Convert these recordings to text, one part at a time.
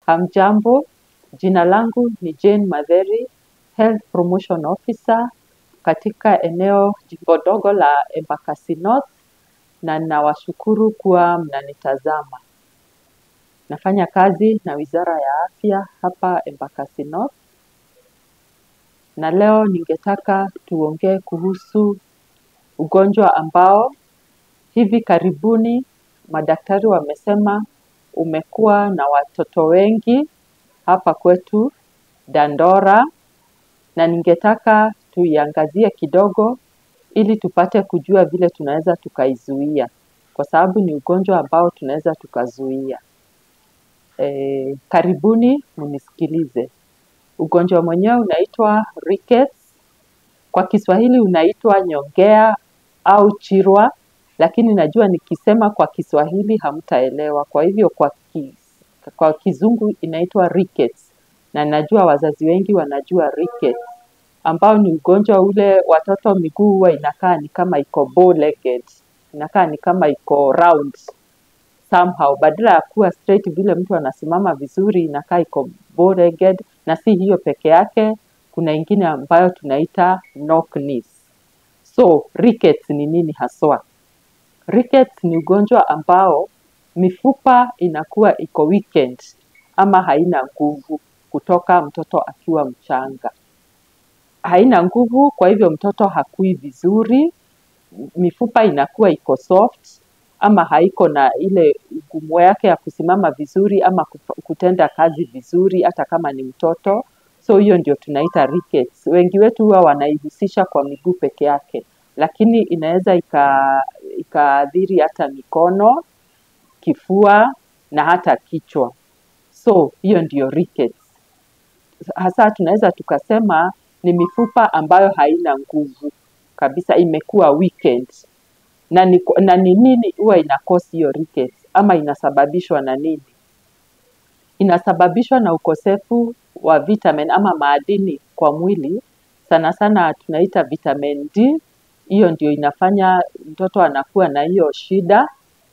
Hamjambo, jina langu ni Jane Matheri, Health Promotion Officer katika eneo jimbo dogo la Embakasi North, na ninawashukuru kuwa mnanitazama. Nafanya kazi na Wizara ya Afya hapa Embakasi North, na leo ningetaka tuongee kuhusu ugonjwa ambao hivi karibuni madaktari wamesema umekuwa na watoto wengi hapa kwetu Dandora, na ningetaka tuiangazie kidogo ili tupate kujua vile tunaweza tukaizuia, kwa sababu ni ugonjwa ambao tunaweza tukazuia. Karibuni munisikilize. Ugonjwa mwenyewe unaitwa rickets. Kwa Kiswahili unaitwa nyongea au chirwa, lakini najua nikisema kwa Kiswahili hamtaelewa. Kwa hivyo kwa Kizungu inaitwa rickets, na najua wazazi wengi wanajua rickets, ambao ni ugonjwa ule watoto miguu huwa inakaa ni kama iko bow-legged, inakaa ni kama iko round somehow, badala ya kuwa straight vile mtu anasimama vizuri, inakaa iko bow-legged. Na si hiyo peke yake, kuna ingine ambayo tunaita knock knees. So rickets ni nini haswa? Rickets ni ugonjwa ambao mifupa inakuwa iko weakened ama haina nguvu kutoka mtoto akiwa mchanga. Haina nguvu, kwa hivyo mtoto hakui vizuri, mifupa inakuwa iko soft ama haiko na ile ngumu yake ya kusimama vizuri ama kutenda kazi vizuri hata kama ni mtoto. So hiyo ndio tunaita rickets. Wengi wetu huwa wanaihusisha kwa miguu peke yake, lakini inaweza ikaathiri hata mikono, kifua na hata kichwa. So hiyo ndio rickets. Hasa tunaweza tukasema ni mifupa ambayo haina nguvu kabisa, imekuwa weakened. Na ni nini huwa inakosi hiyo rickets, ama inasababishwa na nini? Inasababishwa na ukosefu wa vitamin ama madini kwa mwili. Sana sana tunaita vitamin D. Hiyo ndio inafanya mtoto anakuwa na hiyo shida,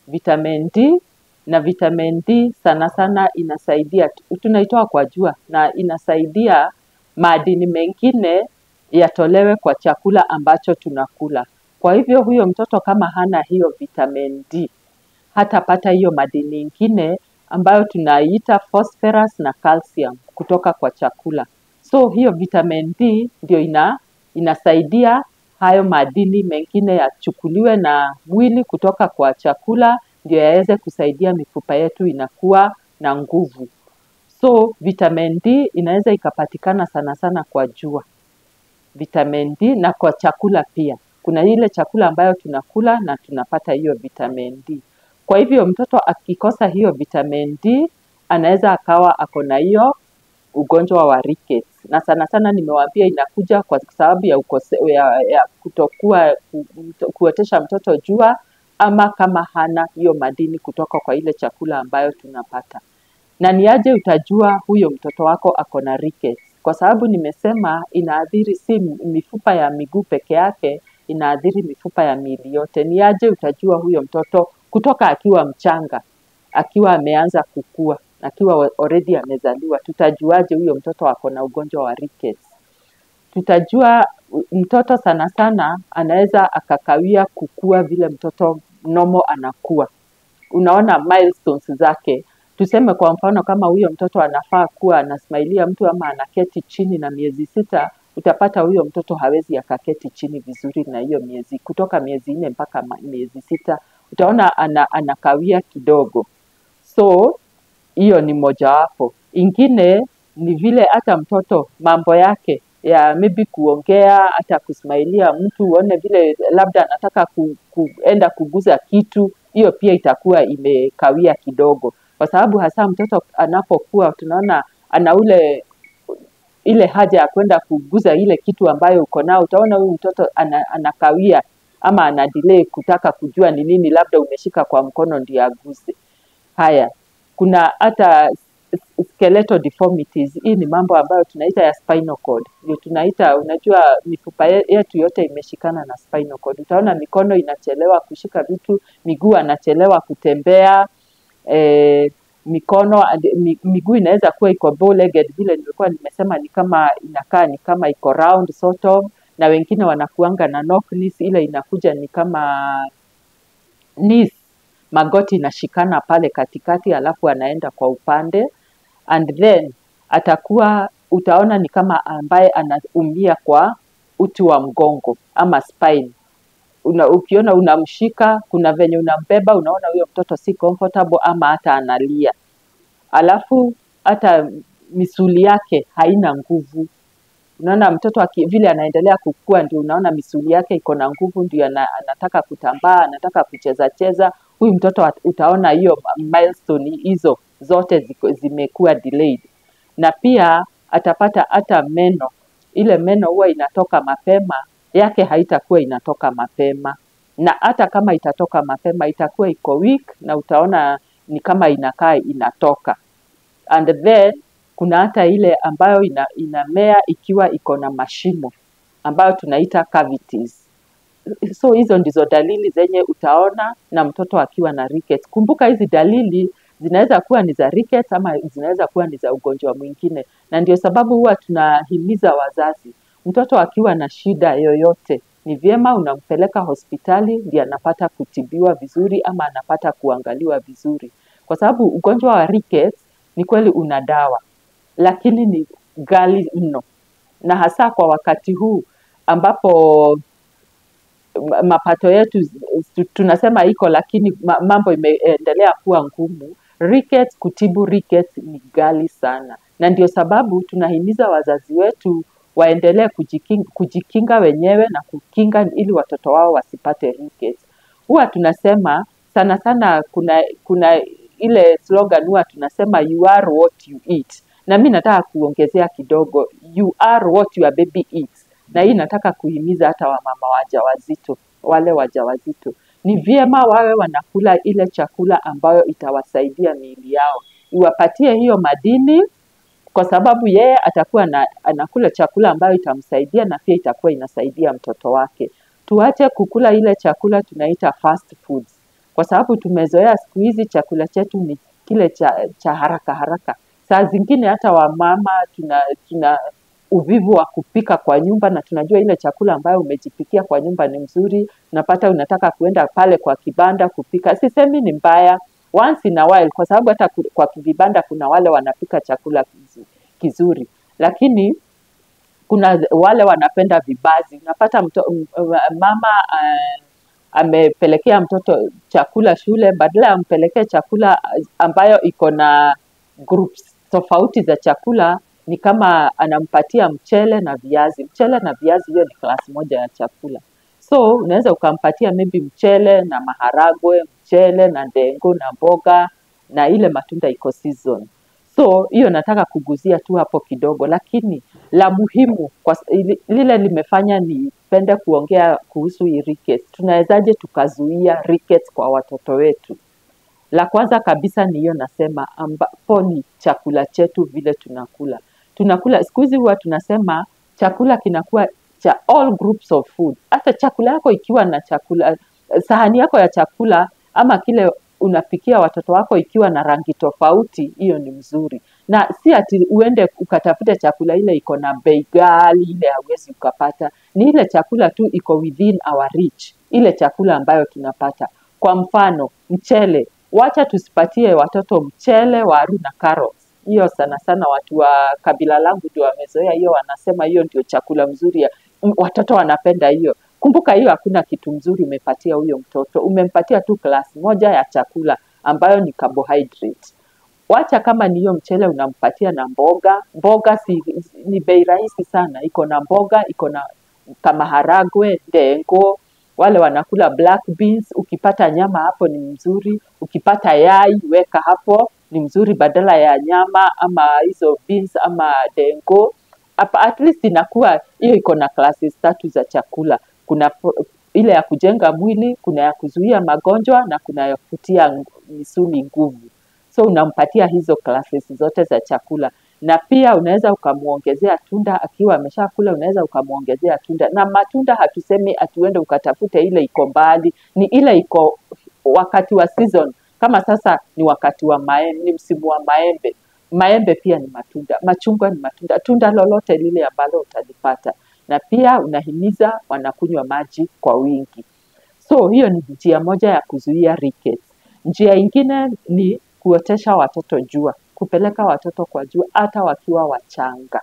vitamin D. Na vitamin D sana sana inasaidia, tunaitoa kwa jua, na inasaidia madini mengine yatolewe kwa chakula ambacho tunakula. Kwa hivyo huyo mtoto kama hana hiyo vitamin D, hatapata hiyo madini ingine ambayo tunaita phosphorus na calcium kutoka kwa chakula. So hiyo vitamin D ndio inasaidia hayo madini mengine yachukuliwe na mwili kutoka kwa chakula, ndio yaweze kusaidia mifupa yetu inakuwa na nguvu. So vitamin D inaweza ikapatikana sana sana kwa jua, vitamin D, na kwa chakula pia. Kuna ile chakula ambayo tunakula na tunapata hiyo vitamin D. Kwa hivyo mtoto akikosa hiyo vitamin D, anaweza akawa ako na hiyo ugonjwa wa rickets. Na sana sana nimewaambia inakuja kwa sababu ya kutokuwa kuotesha mtoto jua, ama kama hana hiyo madini kutoka kwa ile chakula ambayo tunapata. Na ni aje utajua huyo mtoto wako ako na rickets? Kwa sababu nimesema inaathiri si mifupa ya miguu peke yake, inaathiri mifupa ya miili yote. Ni aje utajua huyo mtoto kutoka akiwa mchanga, akiwa ameanza kukua, akiwa already amezaliwa? Tutajuaje huyo mtoto ako na ugonjwa wa rickets? Tutajua mtoto sana sana anaweza akakawia kukua vile mtoto normal anakuwa. Unaona milestones zake. Tuseme kwa mfano kama huyo mtoto anafaa kuwa anasmailia mtu ama anaketi chini na miezi 6, utapata huyo mtoto hawezi akaketi chini vizuri na hiyo miezi, kutoka miezi 4 mpaka miezi 6, utaona anakawia kidogo. So hiyo ni mojawapo. Ingine ni vile hata mtoto mambo yake ya maybe kuongea, hata kusmailia mtu, uone vile labda anataka kuenda kuguza kitu, hiyo pia itakuwa imekawia kidogo. Kwa sababu hasa mtoto anapokuwa tunaona ana ile haja ya kwenda kuguza ile kitu ambayo uko nao, utaona huyu mtoto anakawia ama ana delay kutaka kujua ni nini labda umeshika kwa mkono ndio aguze. Haya, kuna hata skeletal deformities. Hii ni mambo ambayo tunaita ya spinal cord. Ndio tunaita, unajua mifupa yetu yote imeshikana na spinal cord. Utaona mikono inachelewa kushika vitu, miguu anachelewa kutembea, mikono miguu inaweza kuwa iko bow legged, vile nilikuwa nimesema, ni kama inakaa ni kama iko round sort of, na wengine wanakuanga na knock knees, ile inakuja ni kama knees, magoti inashikana pale katikati, alafu anaenda kwa upande, and then atakuwa utaona ni kama ambaye anaumia kwa uti wa mgongo ama spine. Ukiona unamshika, kuna venye unambeba, unaona huyo mtoto si comfortable ama hata analia. Alafu hata misuli yake haina nguvu. Unaona mtoto vile anaendelea kukua, ndio unaona misuli yake iko na nguvu, ndio anataka kutambaa, anataka kucheza cheza. Huyu mtoto utaona hiyo milestone hizo zote zimekuwa delayed. Na pia atapata hata meno, ile meno huwa inatoka mapema, yake haitakuwa inatoka mapema, na hata kama itatoka mapema itakuwa iko weak, na utaona ni kama inakaa inatoka. And then kuna hata ile ambayo inamea ikiwa iko na mashimo ambayo tunaita cavities. So hizo ndizo dalili zenye utaona na mtoto akiwa na rickets. Kumbuka hizi dalili zinaweza kuwa ni za rickets ama zinaweza kuwa ni za ugonjwa mwingine, na ndio sababu huwa tunahimiza wazazi, mtoto akiwa na shida yoyote ni vyema unampeleka hospitali, ndio anapata kutibiwa vizuri ama anapata kuangaliwa vizuri, kwa sababu ugonjwa wa rickets ni kweli una dawa, lakini ni ghali mno, na hasa kwa wakati huu ambapo mapato yetu tunasema iko, lakini mambo imeendelea kuwa ngumu. Rickets, kutibu rickets ni ghali sana, na ndio sababu tunahimiza wazazi wetu waendelee kujikinga wenyewe na kukinga ili watoto wao wasipate rickets. Huwa tunasema sana sana, kuna ile slogan huwa tunasema you are what you eat, na mimi nataka kuongezea kidogo, you are what your baby eats. Na hii nataka kuhimiza hata wamama wajawazito, wale wajawazito ni vyema wawe wanakula ile chakula ambayo itawasaidia miili yao, iwapatie hiyo madini, kwa sababu yeye atakuwa anakula chakula ambayo itamsaidia na pia itakuwa inasaidia mtoto wake. Tuache kukula ile chakula tunaita fast foods, kwa sababu tumezoea siku hizi chakula chetu ni kile cha haraka haraka. Saa zingine hata wamama tuna uvivu wa kupika kwa nyumba, na tunajua ile chakula ambayo umejipikia kwa nyumba ni mzuri, unapata unataka kuenda pale kwa kibanda kupika. Sisemi ni mbaya once in a while, kwa sababu hata kwa vibanda kuna wale wanapika chakula kizuri, lakini kuna wale wanapenda vibazi. Unapata mama amepelekea mtoto chakula shule, badala ampelekee chakula ambayo iko na groups tofauti za chakula, ni kama anampatia mchele na viazi. Mchele na viazi hiyo ni klasi moja ya chakula. So unaweza ukampatia maybe mchele na maharagwe, mchele na ndengu na mboga na ile matunda iko season. So hiyo nataka kuguzia tu hapo kidogo, lakini la muhimu lile limefanya nipende kuongea kuhusu rickets. Tunawezaje tukazuia rickets kwa watoto wetu? La kwanza kabisa ni hiyo nasema, ambapo ni chakula chetu vile tunakula. Siku hizi huwa tunasema chakula kinakuwa cha all groups of food. Hata chakula yako ikiwa na chakula, sahani yako ya chakula ama kile unapikia watoto wako ikiwa na rangi tofauti, hiyo ni mzuri. Na si ati uende ukatafute chakula ile iko na bei ghali, ile hauwezi ukapata. Ni ile chakula tu iko within our reach, ile chakula ambayo tunapata. Kwa mfano mchele, wacha tusipatie watoto mchele, waru na carrots. Hiyo sana sana watu wa kabila langu ndio wamezoea hiyo, wanasema hiyo ndio chakula mzuri, watoto wanapenda hiyo. Kumbuka hiyo hakuna kitu mzuri umepatia huyo mtoto, umempatia tu klasi moja ya chakula ambayo ni carbohydrate. Wacha kama ni hiyo mchele unampatia na mboga. Mboga ni bei rahisi sana, iko na mboga, iko na kama haragwe, ndengu, wale wanakula black beans. Ukipata nyama hapo ni mzuri, ukipata yai weka hapo ni mzuri badala ya nyama ama hizo beans ama ndengu. At least inakuwa hiyo iko na classes 3 za chakula. Kuna ile ya kujenga mwili, kuna ya kuzuia magonjwa na kuna ya kutia misuli nguvu. So unampatia hizo classes zote za chakula, na pia unaweza ukamuongezea tunda. Akiwa ameshakula unaweza ukamuongezea tunda, na matunda hatusemi atuende ukatafute ile iko mbali, ni ile iko wakati wa season. Kama sasa ni wakati wa maembe, ni msimu wa maembe. Maembe pia ni matunda, machungwa ni matunda, tunda lolote lile ambalo utalipata. Na pia unahimiza wanakunywa maji kwa wingi. So hiyo ni njia moja ya kuzuia rickets. Njia ingine ni kuotesha watoto jua, kupeleka watoto kwa jua hata wakiwa wachanga.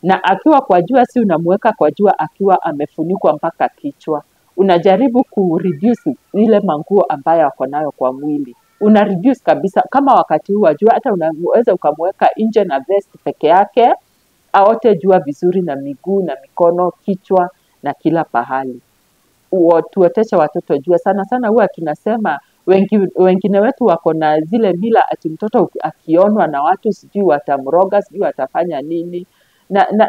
Na akiwa kwa jua si unamweka kwa jua akiwa amefunikwa mpaka kichwa. Unajaribu kureduce ile manguo ambayo ako nayo kwa mwili. Una reduce kabisa, kama wakati huu wa jua hata unaweza ukamweka nje na vest peke yake, aote jua vizuri na miguu na mikono, kichwa na kila pahali. Tuoteshe watoto jua. Sana sana huwa tunasema wengine wetu wako na zile mila ati mtoto akionwa na watu sijui watamroga, sijui watafanya nini.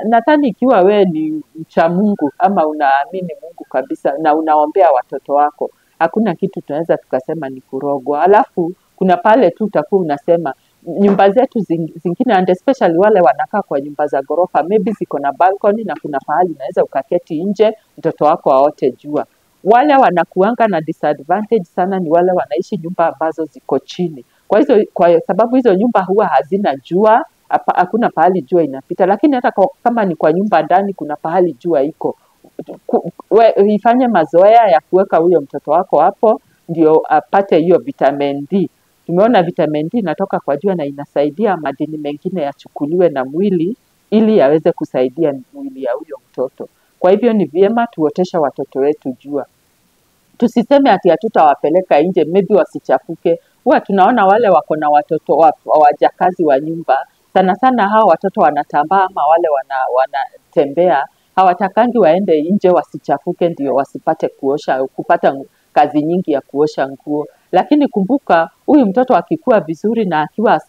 Nadhani ikiwa we ni mcha Mungu ama unaamini Mungu kabisa na unaombea watoto wako, hakuna kitu tunaweza tukasema ni kurogwa. Alafu kuna pale tu utakuwa unasema nyumba zetu zingine, and especially wale wanakaa kwa nyumba za ghorofa, maybe ziko na balcony na kuna pahali unaweza ukaketi nje mtoto wako aote jua. Wale wanakuanga na disadvantage sana ni wale wanaishi nyumba ambazo ziko chini. Kwa sababu hizo nyumba huwa hazina jua, hakuna pahali jua inapita. Lakini hata kama ni kwa nyumba ndani kuna pahali jua iko, ifanye mazoea ya kuweka huyo mtoto wako hapo ndio apate hiyo vitamin D. Tumeona vitamin D inatoka kwa jua na inasaidia madini mengine yachukuliwe na mwili ili yaweze kusaidia mwili ya huyo mtoto. Kwa hivyo ni vyema tuotesha watoto wetu jua. Tusiseme ati hatutawapeleka nje maybe wasichafuke. Huwa tunaona wale wako na watoto wajakazi wa nyumba, sana sana hao watoto wanatambaa ama wale wanatembea, hawatakangi waende nje wasichafuke ndio wasipate kupata kazi nyingi ya kuosha nguo. Lakini kumbuka huyu mtoto akikua vizuri na akiwa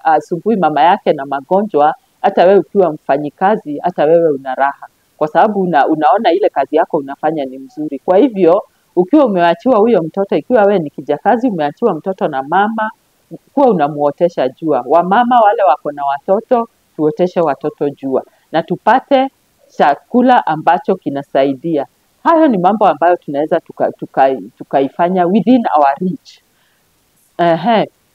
asumbui mama yake na magonjwa, hata wewe ukiwa mfanyikazi, hata wewe una raha. Kwa sababu unaona ile kazi yako unafanya ni mzuri. Kwa hivyo ukiwa umeachiwa huyo mtoto, ikiwa wewe ni kijakazi umeachiwa mtoto na mama, kuwa unamuotesha jua. Wamama wale wako na watoto, tuoteshe watoto jua na tupate chakula ambacho kinasaidia. Hayo ni mambo ambayo tunaweza tukaifanya within our reach.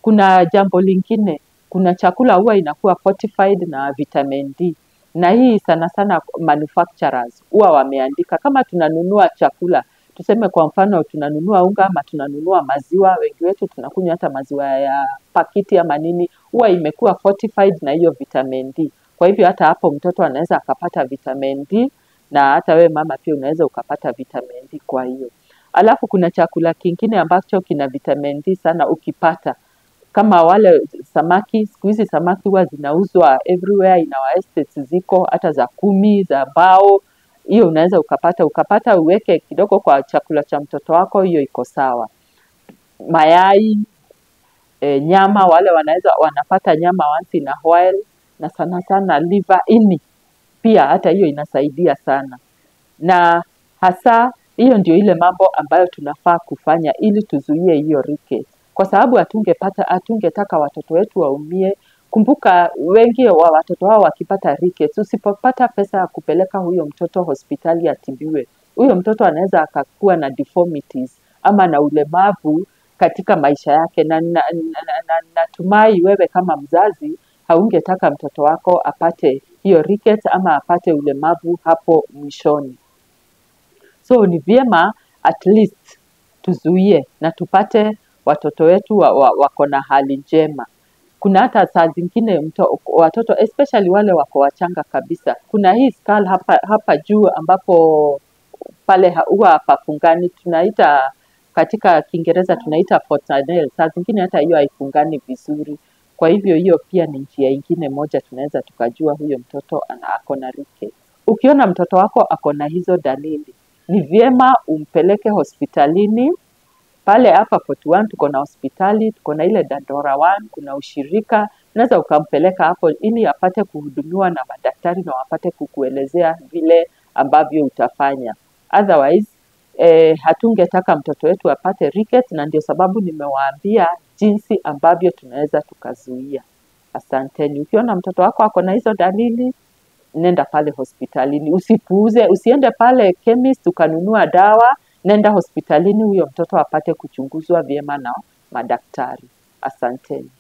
Kuna jambo lingine, kuna chakula huwa inakuwa fortified na vitamin D. Na hii sana sana manufacturers huwa wameandika. Kama tunanunua chakula, tuseme kwa mfano tunanunua unga ama tunanunua maziwa, wengi wetu tunakunywa hata maziwa ya pakiti ama nini, huwa imekuwa fortified na hiyo vitamin D. Kwa hivyo hata hapo mtoto anaweza akapata vitamin D na hata we mama pia unaweza ukapata vitamin D kwa hiyo. Alafu kuna chakula kingine ambacho kina vitamin D sana ukipata. Kama wale samaki, siku hizi samaki huwa zinauzwa everywhere in our estates, ziko hata za 10, za bao. Hiyo unaweza ukapata uweke kidogo kwa chakula cha mtoto wako, hiyo iko sawa. Mayai, nyama, wale wanapata nyama once in a while, na sana sana liver ini. Pia hata hiyo inasaidia sana. Na hasa hiyo ndio ile mambo ambayo tunafaa kufanya ili tuzuie hiyo rickets. Kwa sababu hatungetaka watoto wetu waumie. Kumbuka wengi wa watoto hao wakipata rickets, usipopata pesa ya kupeleka huyo mtoto hospitali atibiwe, huyo mtoto anaweza akakuwa na deformities ama na ulemavu katika maisha yake. Na natumai wewe kama mzazi haungetaka mtoto wako apate hiyo rickets ama apate ulemavu hapo mwishoni. So ni vyema at least tuzuie na tupate watoto wetu wako na hali njema. Kuna hata saa zingine watoto especially wale wako wachanga kabisa, kuna hii skull hapa juu ambapo pale huwa hapafungani, tunaita katika Kiingereza tunaita fontanelle. Saa zingine hata hiyo haifungani vizuri. Kwa hivyo hiyo pia ni njia ingine moja tunaweza tukajua huyo mtoto ako na rickets. Ukiona mtoto wako ako na hizo dalili, ni vyema umpeleke hospitalini. Pale hapa Fort One tuko na hospitali, tuko na ile Dandora One, kuna ushirika, unaweza ukampeleka hapo ili apate kuhudumiwa na madaktari na wapate kukuelezea vile ambavyo utafanya. Otherwise, hatungetaka mtoto wetu apate rickets, na ndio sababu nimewaambia jinsi ambavyo tunaweza tukazuia. Asanteni. Ukiona mtoto wako ako na hizo dalili, nenda pale hospitalini. Usipuuze, usiende pale chemist ukanunua dawa. Nenda hospitalini huyo mtoto apate kuchunguzwa vyema madaktari. Asanteni.